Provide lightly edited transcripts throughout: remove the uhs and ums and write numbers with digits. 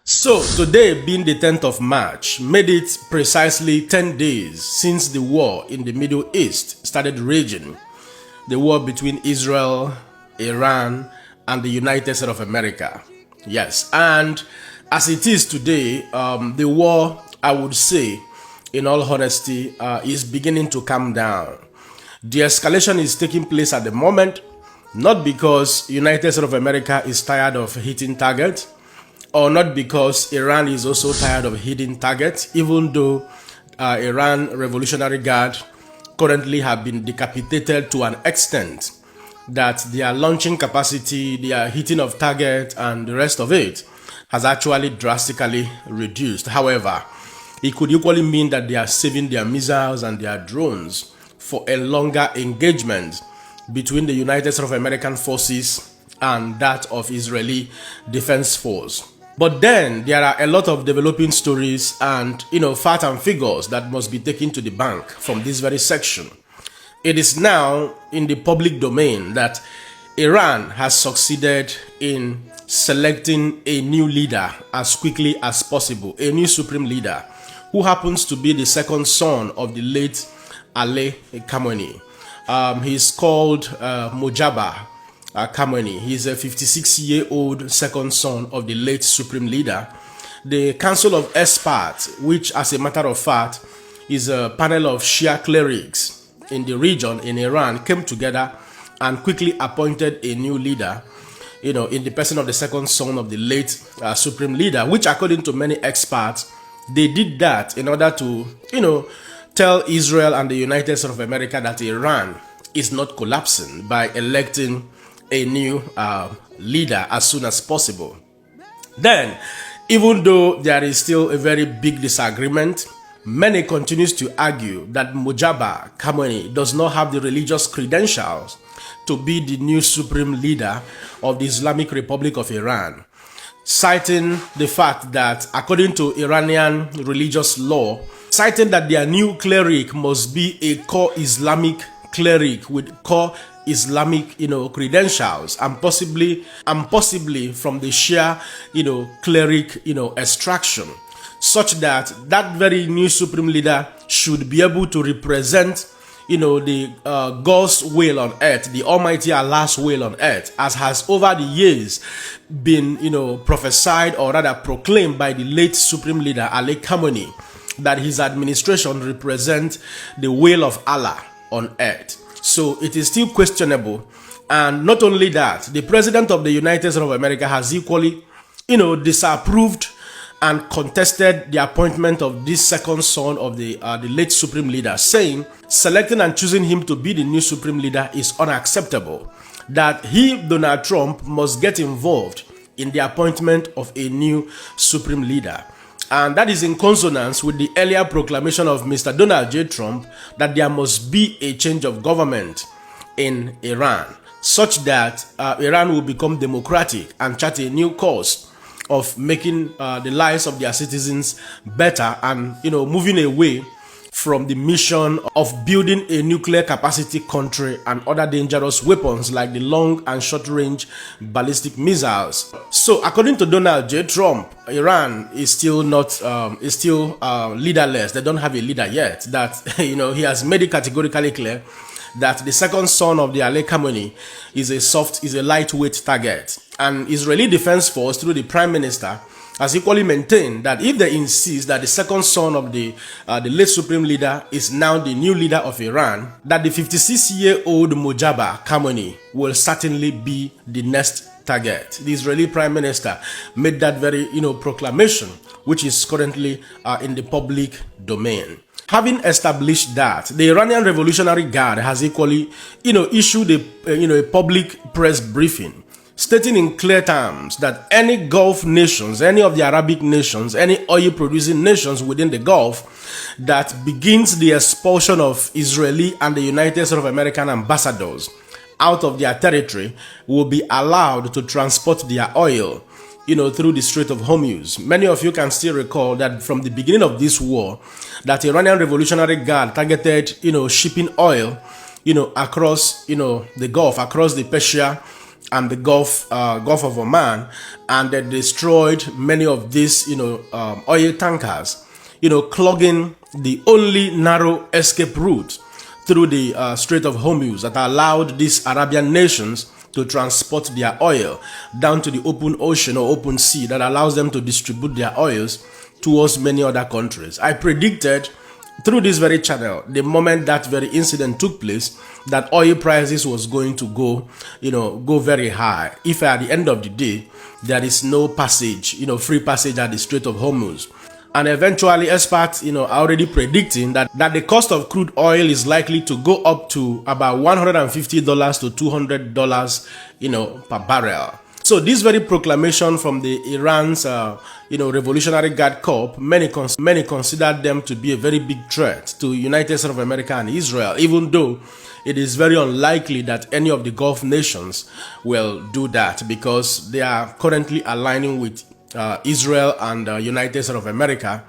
So, today being the 10th of March, made it precisely 10 days since the war in the Middle East started raging. The war between Israel, Iran, and the United States of America. Yes, and as it is today, the war, I would say, in all honesty, is beginning to calm down. The escalation is taking place at the moment, not because United States of America is tired of hitting targets, or not because Iran is also tired of hitting targets, even though Iran Revolutionary Guard currently have been decapitated to an extent that their launching capacity, their hitting of target, and the rest of it has actually drastically reduced. However, it could equally mean that they are saving their missiles and their drones for a longer engagement between the United States of American forces and that of Israeli Defense Force. But then there are a lot of developing stories and facts and figures that must be taken to the bank from this very section. It is now in the public domain that Iran has succeeded in selecting a new leader as quickly as possible, a new supreme leader who happens to be the second son of the late Ali Khamenei. He's called Mojtaba Khamenei. He's a 56-year-old second son of the late supreme leader. The Council of Experts, which as a matter of fact is a panel of Shia clerics in the region in Iran, came together and quickly appointed a new leader, in the person of the second son of the late supreme leader, which according to many experts, they did that in order to, tell Israel and the United States of America that Iran is not collapsing by electing a new leader as soon as possible. Then, even though there is still a very big disagreement, many continues to argue that Mojtaba Khamenei does not have the religious credentials to be the new supreme leader of the Islamic Republic of Iran, citing the fact that according to Iranian religious law, citing that their new cleric must be a core Islamic cleric with core Islamic, credentials, and possibly from the Shia, cleric, extraction, such that that very new supreme leader should be able to represent, the God's will on earth, the Almighty Allah's will on earth, as has over the years been, prophesied or rather proclaimed by the late supreme leader Ali Khamenei, that his administration represents the will of Allah on earth. So it is still questionable. And not only that, the president of the United States of America has equally, disapproved and contested the appointment of this second son of the late supreme leader, saying selecting and choosing him to be the new supreme leader is unacceptable, that he, Donald Trump, must get involved in the appointment of a new supreme leader. And that is in consonance with the earlier proclamation of Mr. Donald J. Trump that there must be a change of government in Iran, such that Iran will become democratic and chart a new course of making the lives of their citizens better and, moving away from the mission of building a nuclear capacity country and other dangerous weapons like the long and short range ballistic missiles. So according to Donald J. Trump, Iran is still not leaderless. They don't have a leader yet. That he has made it categorically clear that the second son of the Ali Khamenei is a lightweight target. And Israeli Defense Force, through the Prime Minister, has equally maintained that if they insist that the second son of the late supreme leader is now the new leader of Iran, that the 56-year-old Mojtaba Khamenei will certainly be the next target. The Israeli Prime Minister made that very proclamation, which is currently in the public domain. Having established that, the Iranian Revolutionary Guard has equally issued a public press briefing, stating in clear terms that any Gulf nations, any of the Arabic nations, any oil-producing nations within the Gulf that begins the expulsion of Israeli and the United States of American ambassadors out of their territory will be allowed to transport their oil, through the Strait of Hormuz. Many of you can still recall that from the beginning of this war, that Iranian Revolutionary Guard targeted, shipping oil, across, the Gulf, across the Persia and the Gulf of Oman, and they destroyed many of these, oil tankers, clogging the only narrow escape route through the Strait of Hormuz that allowed these Arabian nations to transport their oil down to the open ocean or open sea that allows them to distribute their oils towards many other countries. I predicted through this very channel, the moment that very incident took place, that oil prices was going to go very high. If at the end of the day, there is no passage, free passage at the Strait of Hormuz. And eventually, experts, are already predicting that the cost of crude oil is likely to go up to about $150 to $200, per barrel. So this very proclamation from the Iran's, Revolutionary Guard Corps, many considered them to be a very big threat to United States of America and Israel, even though it is very unlikely that any of the Gulf nations will do that, because they are currently aligning with Israel and United States of America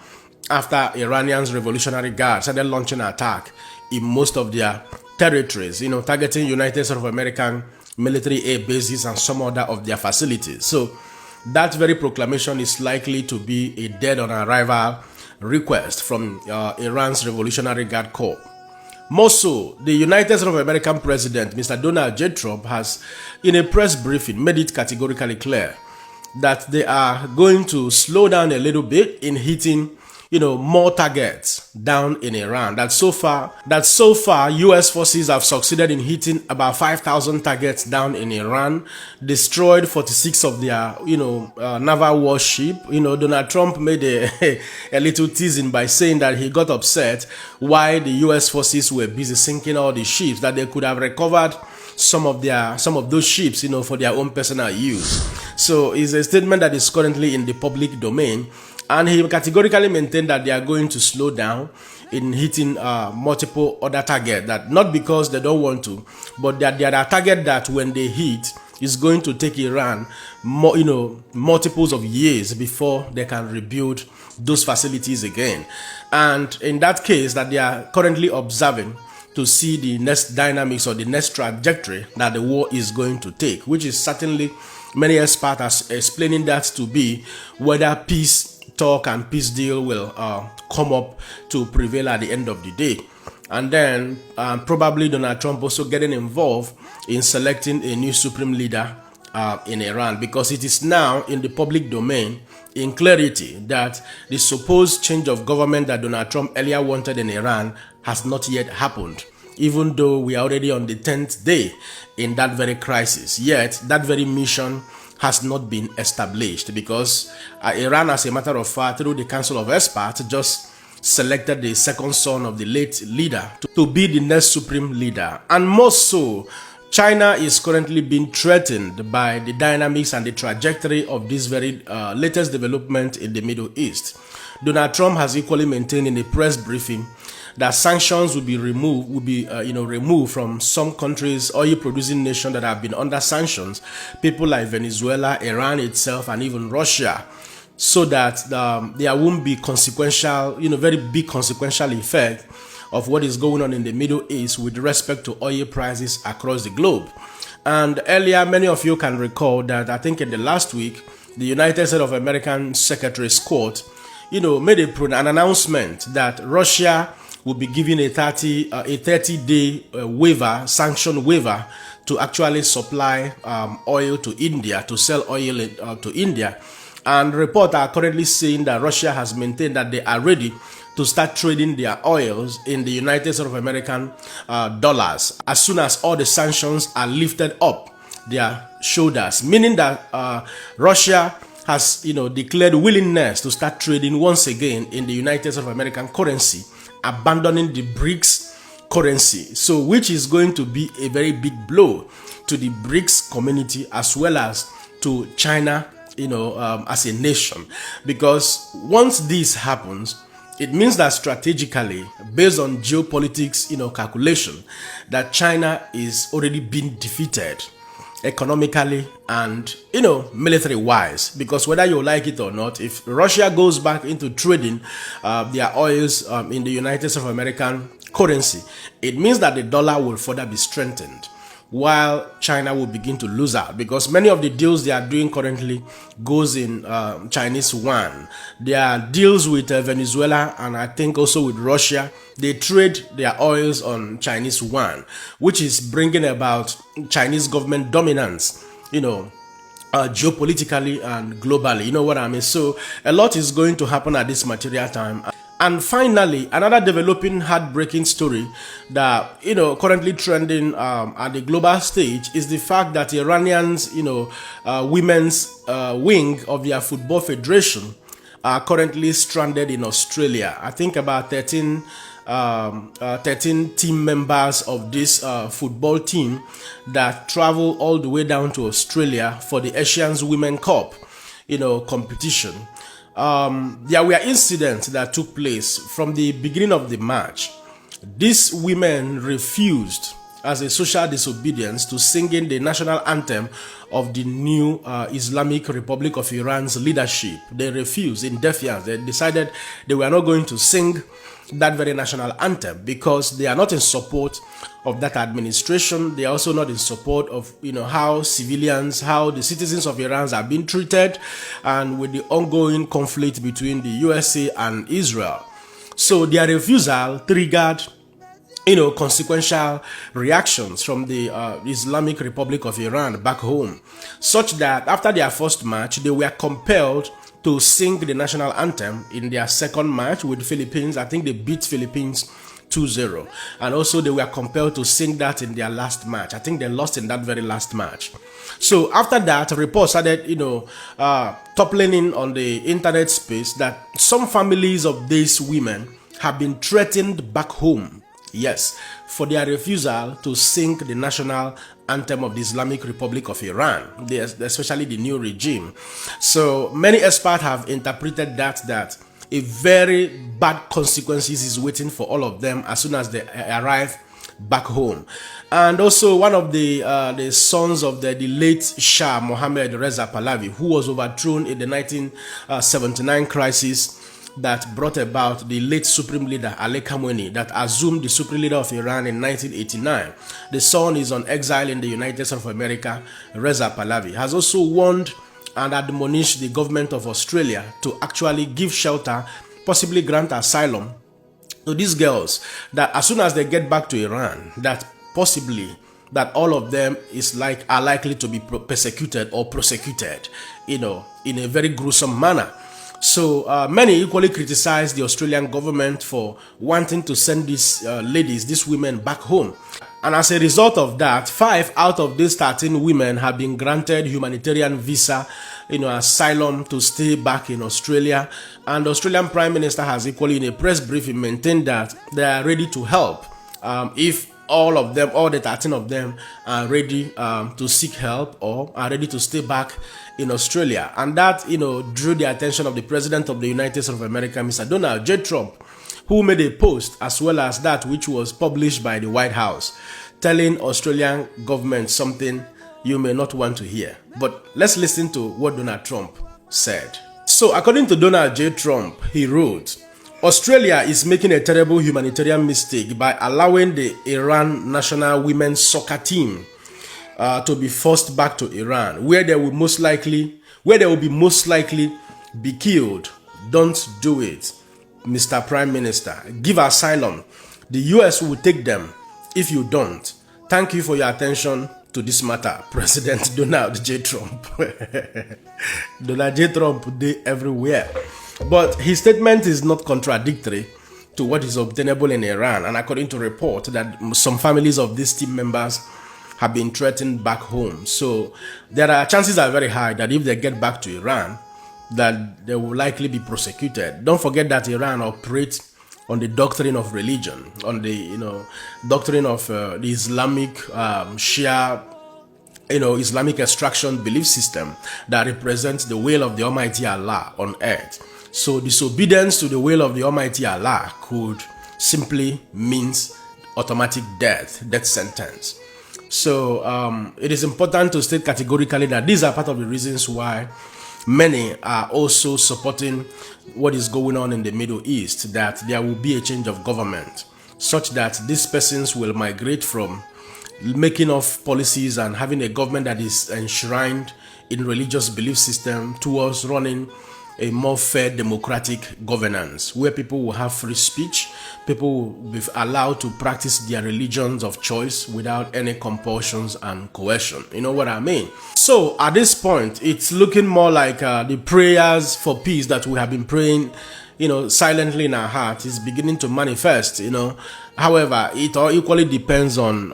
after Iranians Revolutionary Guard started launching an attack in most of their territories, targeting United States of American military air bases and some other of their facilities. So that very proclamation is likely to be a dead on arrival request from Iran's Revolutionary Guard Corps. More so, the United States of American President, Mr. Donald J. Trump, has, in a press briefing, made it categorically clear that they are going to slow down a little bit in hitting, more targets down in Iran. That so far, U.S. forces have succeeded in hitting about 5,000 targets down in Iran, destroyed 46 of their, naval warship. Donald Trump made a little teasing by saying that he got upset why the U.S. forces were busy sinking all the ships, that they could have recovered some of those ships, for their own personal use. So it's a statement that is currently in the public domain, and he categorically maintained that they are going to slow down in hitting multiple other targets. That not because they don't want to, but that they are a target that when they hit is going to take Iran multiples of years before they can rebuild those facilities again. And in that case, that they are currently observing to see the next dynamics or the next trajectory that the war is going to take, which is certainly many experts are explaining that to be whether peace talk and peace deal will come up to prevail at the end of the day. And then probably Donald Trump also getting involved in selecting a new supreme leader in Iran, because it is now in the public domain in clarity that the supposed change of government that Donald Trump earlier wanted in Iran has not yet happened, even though we are already on the 10th day in that very crisis. Yet that very mission has not been established, because Iran, as a matter of fact, through the Council of Experts, just selected the second son of the late leader to be the next supreme leader. And more so, China is currently being threatened by the dynamics and the trajectory of this very latest development in the Middle East. Donald Trump has equally maintained in a press briefing that sanctions will be removed from some countries, oil-producing nations that have been under sanctions, people like Venezuela, Iran itself, and even Russia, so that there won't be consequential, very big consequential effect of what is going on in the Middle East with respect to oil prices across the globe. And earlier, many of you can recall that I think in the last week, the United States of American Secretary's Court, made an announcement that Russia will be given a 30-day waiver, sanction waiver, to actually supply oil to India, to sell oil to India. And reports are currently saying that Russia has maintained that they are ready to start trading their oils in the United States of American dollars as soon as all the sanctions are lifted up their shoulders, meaning that Russia has declared willingness to start trading once again in the United States of American currency, abandoning the BRICS currency, so which is going to be a very big blow to the BRICS community as well as to China, as a nation, because once this happens, it means that strategically, based on geopolitics, calculation, that China is already being defeated economically and, military-wise. Because whether you like it or not, if Russia goes back into trading their oils in the United States of American currency, it means that the dollar will further be strengthened, while China will begin to lose out, because many of the deals they are doing currently goes in Chinese yuan. There are deals with Venezuela and I think also with Russia. They trade their oils on Chinese yuan, which is bringing about Chinese government dominance, geopolitically and globally. You know what I mean? So a lot is going to happen at this material time. And finally, another developing heartbreaking story that, currently trending at the global stage is the fact that Iranians, women's wing of their football federation are currently stranded in Australia. I think about 13 team members of this football team that travel all the way down to Australia for the Asians Women Cup, competition. There were incidents that took place from the beginning of the match. These women refused, as a social disobedience, to sing in the national anthem of the new Islamic Republic of Iran's leadership. They refused in defiance. They decided they were not going to sing that very national anthem because they are not in support of that administration. They are also not in support of how the citizens of Iran are being treated, and with the ongoing conflict between the USA and Israel. So their refusal triggered consequential reactions from the Islamic Republic of Iran back home, such that after their first match, they were compelled to sing the national anthem in their second match with Philippines. I think they beat Philippines 2-0. And also they were compelled to sing that in their last match. I think they lost in that very last match. So after that, reports started, toppling in on the internet space that some families of these women have been threatened back home. Yes, for their refusal to sing the national anthem of the Islamic Republic of Iran, especially the new regime. So many experts have interpreted that a very bad consequences is waiting for all of them as soon as they arrive back home. And also one of the sons of the late Shah Mohammad Reza Pahlavi, who was overthrown in the 1979 crisis that brought about the late Supreme Leader Ali Khamenei, that assumed the Supreme Leader of Iran in 1989. The son is on exile in the United States of America. Reza Pahlavi has also warned and admonished the government of Australia to actually give shelter, possibly grant asylum to these girls, that as soon as they get back to Iran, that possibly that all of them are likely to be persecuted or prosecuted, in a very gruesome manner. So many equally criticize the Australian government for wanting to send these these women back home. And as a result of that, 5 out of these 13 women have been granted humanitarian visa, asylum to stay back in Australia. And the Australian Prime Minister has equally in a press briefing maintained that they are ready to help if all the 13 of them are ready to seek help or are ready to stay back in Australia. And that, drew the attention of the President of the United States of America, Mr. Donald J. Trump, who made a post as well as that which was published by the White House, telling Australian government something you may not want to hear. But let's listen to what Donald Trump said. So according to Donald J. Trump, he wrote, Australia is making a terrible humanitarian mistake by allowing the Iran national women's soccer team to be forced back to Iran, where they will be most likely be killed. Don't do it, Mr. Prime Minister. Give asylum. The US will take them if you don't. Thank you for your attention to this matter, President Donald J. Trump. Donald J. Trump did everywhere. But his statement is not contradictory to what is obtainable in Iran. And according to report, that some families of these team members have been threatened back home. So chances are very high that if they get back to Iran, that they will likely be prosecuted. Don't forget that Iran operates on the doctrine of religion, on the doctrine of the Islamic Shia, Islamic extraction belief system that represents the will of the Almighty Allah on earth. So disobedience to the will of the Almighty Allah could simply means automatic death sentence. So it is important to state categorically that these are part of the reasons why many are also supporting what is going on in the Middle East, that there will be a change of government such that these persons will migrate from making of policies and having a government that is enshrined in religious belief system towards running a more fair democratic governance where people will have free speech, people will be allowed to practice their religions of choice without any compulsions and coercion. You know what I mean? So at this point, it's looking more like the prayers for peace that we have been praying, you know, silently in our heart is beginning to manifest, you know. However, it all equally depends on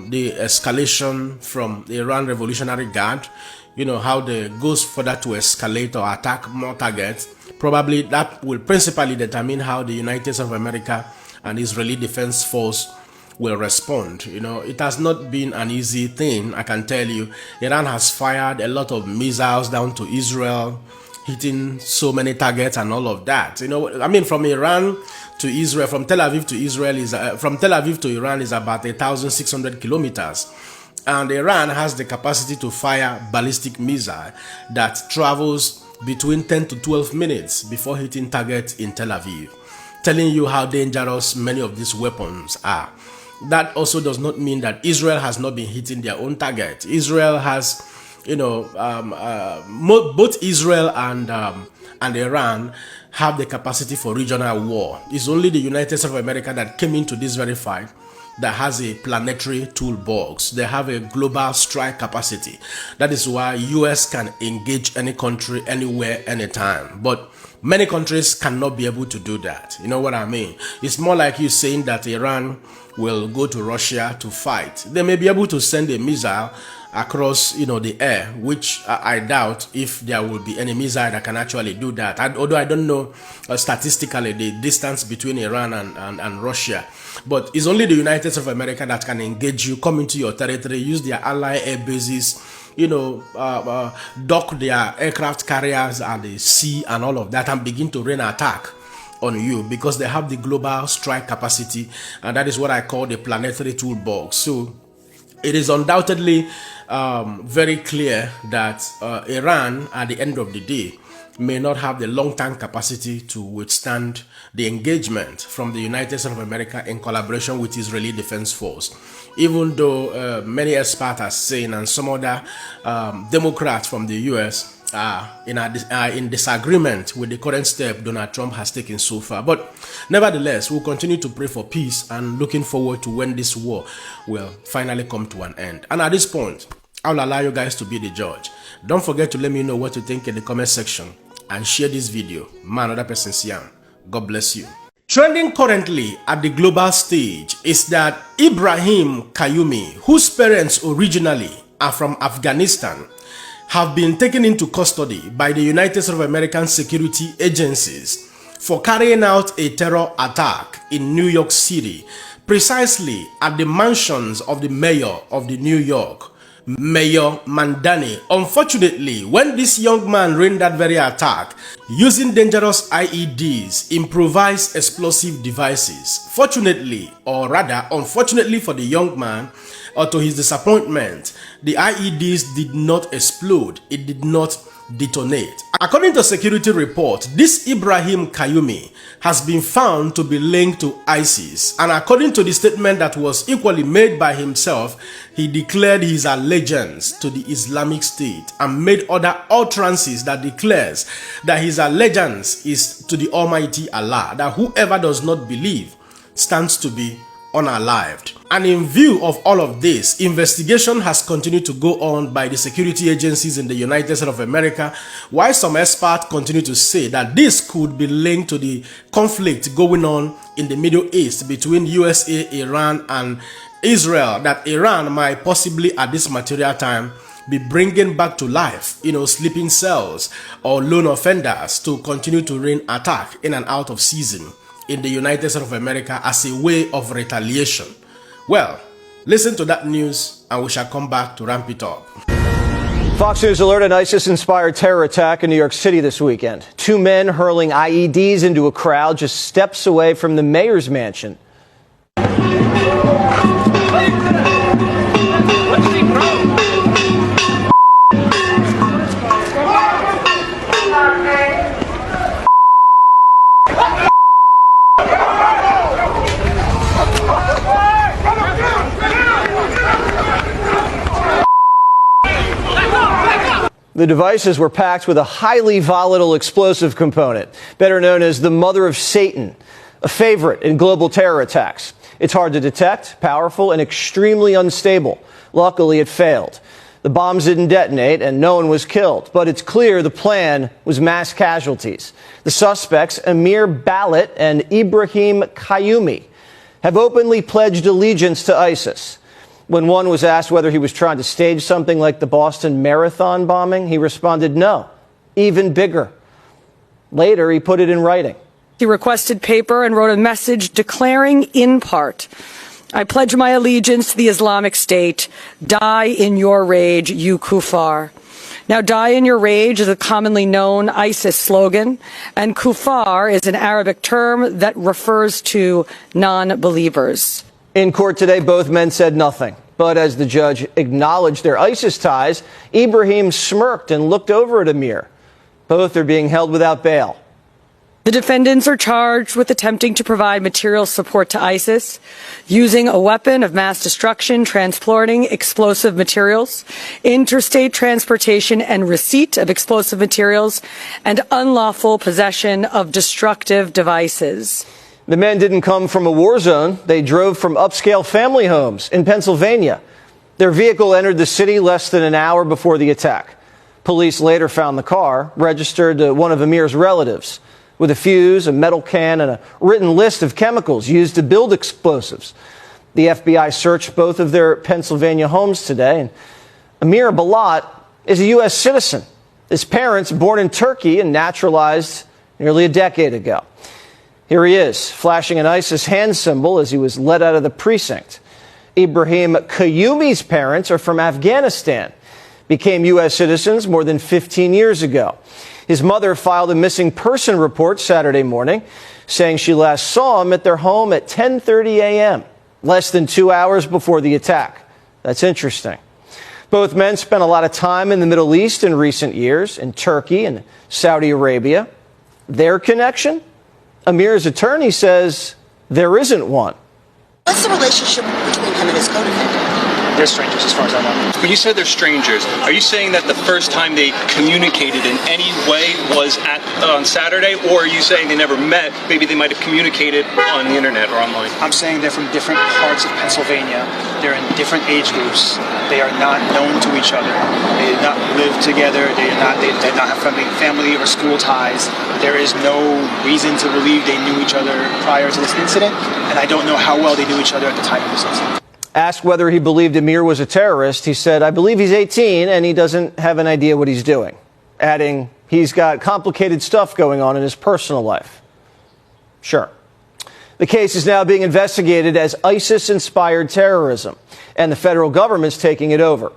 the escalation from the Iran Revolutionary Guard, you know, how they goes further to escalate or attack more targets. Probably that will principally determine how the United States of America and Israeli Defense Force will respond. You know, it has not been an easy thing, I can tell you. Iran has fired a lot of missiles down to Israel, hitting so many targets and all of that. You know, I mean, from Iran to Israel, from Tel Aviv to Israel is from Tel Aviv to Iran is about 1,600 kilometers. And Iran has the capacity to fire ballistic missile that travels between 10 to 12 minutes before hitting targets in Tel Aviv, telling you how dangerous many of these weapons are. That also does not mean that Israel has not been hitting their own target. Israel has, you know, both Israel and Iran have the capacity for regional war. It's only the United States of America that came into this very fight that has a planetary toolbox. They have a global strike capacity. That is why US can engage any country, anywhere, anytime. But many countries cannot be able to do that. You know what I mean? It's more like you saying that Iran will go to Russia to fight. They may be able to send a missile across, you know, the air, which I doubt if there will be any missile that can actually do that. Although I don't know statistically the distance between Iran and Russia, but it's only the United States of America that can engage you, come into your territory, use their ally air bases, you know, dock their aircraft carriers at the sea and all of that, and begin to rain attack on you, because they have the global strike capacity, and that is what I call the planetary toolbox. So it is undoubtedly very clear that Iran, at the end of the day, may not have the long-term capacity to withstand the engagement from the United States of America in collaboration with Israeli Defense Force. Even though many experts are saying, and some other Democrats from the US are in disagreement with the current step Donald Trump has taken so far. But nevertheless, we'll continue to pray for peace and looking forward to when this war will finally come to an end. And at this point, I'll allow you guys to be the judge. Don't forget to let me know what you think in the comment section and share this video. Man, other person's young. God bless you. Trending currently at the global stage is that Ibrahim Kayumi, whose parents originally are from Afghanistan, have been taken into custody by the United States of American security agencies for carrying out a terror attack in New York City, precisely at the mansions of the mayor of the New York, Mayor Mamdani. Unfortunately, when this young man ran that very attack using dangerous IEDs, improvised explosive devices, fortunately, or rather unfortunately for the young man, or to his disappointment, the IEDs did not explode. It did not detonate. According to security report, this Ibrahim Kayumi has been found to be linked to ISIS, and according to the statement that was equally made by himself, he declared his allegiance to the Islamic State and made other utterances that declares that his allegiance is to the Almighty Allah, that whoever does not believe stands to be unalived. And in view of all of this, investigation has continued to go on by the security agencies in the United States of America, while some experts continue to say that this could be linked to the conflict going on in the Middle East between USA, Iran, and Israel, that Iran might possibly at this material time be bringing back to life, you know, sleeping cells or lone offenders to continue to rain attack in and out of season in the United States of America as a way of retaliation. Well, listen to that news and we shall come back to ramp it up. Fox News alert: an ISIS-inspired terror attack in New York City this weekend. Two men hurling IEDs into a crowd just steps away from the mayor's mansion. The devices were packed with a highly volatile explosive component, better known as the Mother of Satan, a favorite in global terror attacks. It's hard to detect, powerful, and extremely unstable. Luckily, it failed. The bombs didn't detonate and no one was killed, but it's clear the plan was mass casualties. The suspects, Amir Balit and Ibrahim Qayyumi, have openly pledged allegiance to ISIS. When one was asked whether he was trying to stage something like the Boston Marathon bombing, he responded, no, even bigger. Later, he put it in writing. He requested paper and wrote a message declaring in part, I pledge my allegiance to the Islamic State. Die in your rage, you kuffar. Now, die in your rage is a commonly known ISIS slogan, and kuffar is an Arabic term that refers to non-believers. In court today, both men said nothing. But as the judge acknowledged their ISIS ties, Ibrahim smirked and looked over at Amir. Both are being held without bail. The defendants are charged with attempting to provide material support to ISIS, using a weapon of mass destruction, transporting explosive materials, interstate transportation and receipt of explosive materials, and unlawful possession of destructive devices. The men didn't come from a war zone. They drove from upscale family homes in Pennsylvania. Their vehicle entered the city less than an hour before the attack. Police later found the car registered to one of Amir's relatives, with a fuse, a metal can, and a written list of chemicals used to build explosives. The FBI searched both of their Pennsylvania homes today, and Amir Balat is a U.S. citizen. His parents, born in Turkey and naturalized nearly a decade ago. Here he is, flashing an ISIS hand symbol as he was led out of the precinct. Ibrahim Qayyumi's parents are from Afghanistan, became U.S. citizens more than 15 years ago. His mother filed a missing person report Saturday morning, saying she last saw him at their home at 10:30 a.m., less than 2 hours before the attack. That's interesting. Both men spent a lot of time in the Middle East in recent years, in Turkey and Saudi Arabia. Their connection? Amir's attorney says there isn't one. What's the relationship between him and his co-defendant? They're strangers as far as I know. When you said they're strangers, are you saying that the first time they communicated in any way was on Saturday, or are you saying they never met? Maybe they might have communicated on the internet or online. I'm saying they're from different parts of Pennsylvania. They're in different age groups. They are not known to each other. They did not live together. They did not have family or school ties. There is no reason to believe they knew each other prior to this incident, and I don't know how well they knew each other at the time of this incident. Asked whether he believed Amir was a terrorist, he said, I believe he's 18 and he doesn't have an idea what he's doing, adding he's got complicated stuff going on in his personal life. Sure. The case is now being investigated as ISIS-inspired terrorism, and the federal government's taking it over.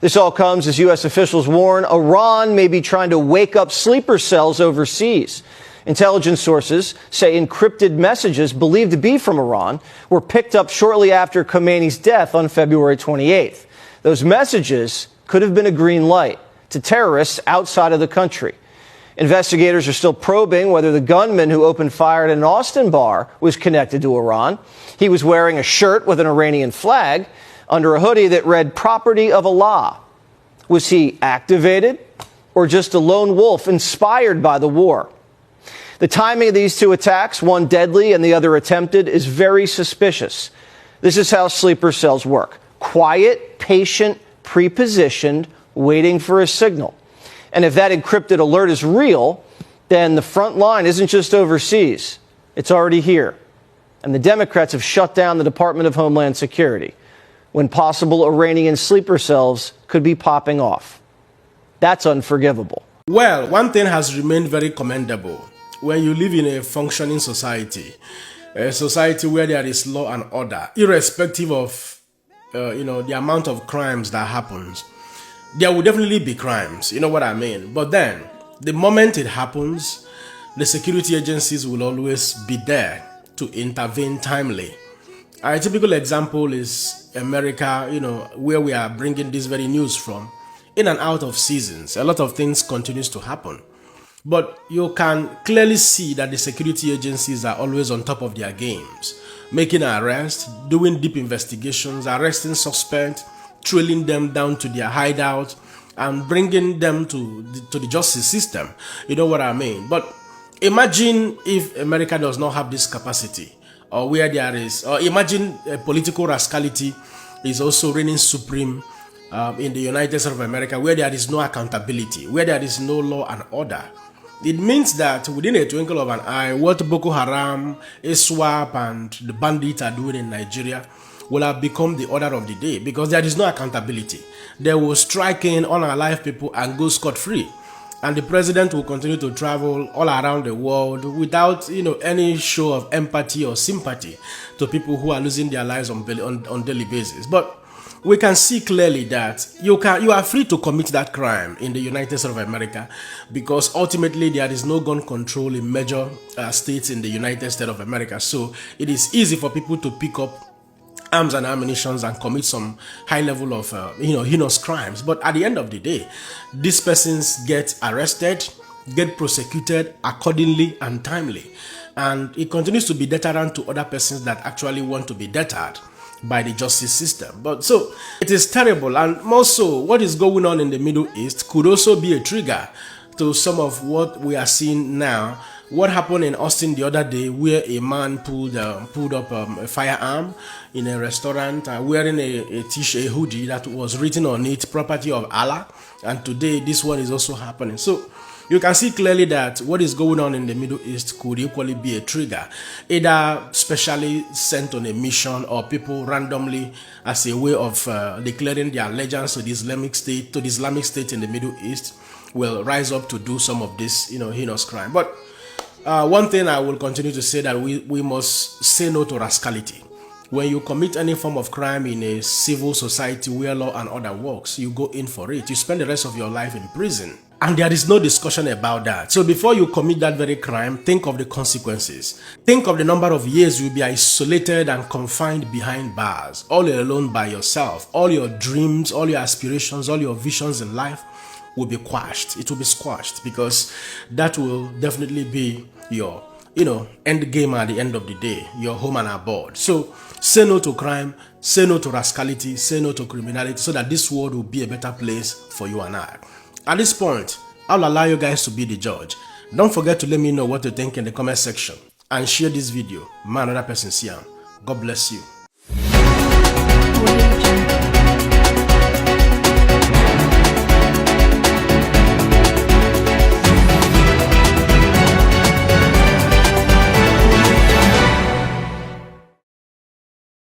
This all comes as U.S. officials warn Iran may be trying to wake up sleeper cells overseas. Intelligence sources say encrypted messages believed to be from Iran were picked up shortly after Khomeini's death on February 28th. Those messages could have been a green light to terrorists outside of the country. Investigators are still probing whether the gunman who opened fire at an Austin bar was connected to Iran. He was wearing a shirt with an Iranian flag under a hoodie that read "Property of Allah." Was he activated or just a lone wolf inspired by the war? The timing of these two attacks, one deadly and the other attempted, is very suspicious. This is how sleeper cells work. Quiet, patient, pre-positioned, waiting for a signal. And if that encrypted alert is real, then the front line isn't just overseas. It's already here. And the Democrats have shut down the Department of Homeland Security when possible Iranian sleeper cells could be popping off. That's unforgivable. Well, one thing has remained very commendable. When you live in a functioning society, a society where there is law and order, irrespective of the amount of crimes that happens, there will definitely be crimes, you know what I mean? But then, the moment it happens, the security agencies will always be there to intervene timely. A typical example is America, where we are bringing this very news from. In and out of seasons, a lot of things continues to happen. But you can clearly see that the security agencies are always on top of their games, making arrests, doing deep investigations, arresting suspects, trailing them down to their hideout, and bringing them to the justice system. You know what I mean? But imagine if America does not have this capacity, or where there is, or imagine political rascality is also reigning supreme in the United States of America, where there is no accountability, where there is no law and order. It means that within a twinkle of an eye, what Boko Haram, ISWAP, and the bandits are doing in Nigeria will have become the order of the day, because there is no accountability. They will strike in unalive people and go scot-free. And the president will continue to travel all around the world without, any show of empathy or sympathy to people who are losing their lives on daily basis. But we can see clearly that you are free to commit that crime in the United States of America, because ultimately there is no gun control in major states in the United States of America. So it is easy for people to pick up arms and ammunition and commit some high level of heinous crimes. But at the end of the day, these persons get arrested, get prosecuted accordingly and timely, and it continues to be deterrent to other persons that actually want to be deterred by the justice system. But so it is terrible, and also what is going on in the Middle East could also be a trigger to some of what we are seeing now. What happened in Austin the other day, where a man pulled up a firearm in a restaurant wearing a t-shirt, a hoodie that was written on it, "Property of Allah," and today this one is also happening. So you can see clearly that what is going on in the Middle East could equally be a trigger, either specially sent on a mission or people randomly as a way of declaring their allegiance to the Islamic State, in the Middle East, will rise up to do some of this, heinous crime. But one thing I will continue to say, that we must say no to rascality. When you commit any form of crime in a civil society where law and order works, you go in for it. You spend the rest of your life in prison. And there is no discussion about that. So before you commit that very crime, think of the consequences. Think of the number of years you'll be isolated and confined behind bars, all alone by yourself. All your dreams, all your aspirations, all your visions in life will be quashed. It will be squashed, because that will definitely be your end game at the end of the day, your home and abode. So say no to crime, say no to rascality, say no to criminality, so that this world will be a better place for you and I. At this point, I'll allow you guys to be the judge. Don't forget to let me know what you think in the comment section, and share this video. Man, another person see. God bless you.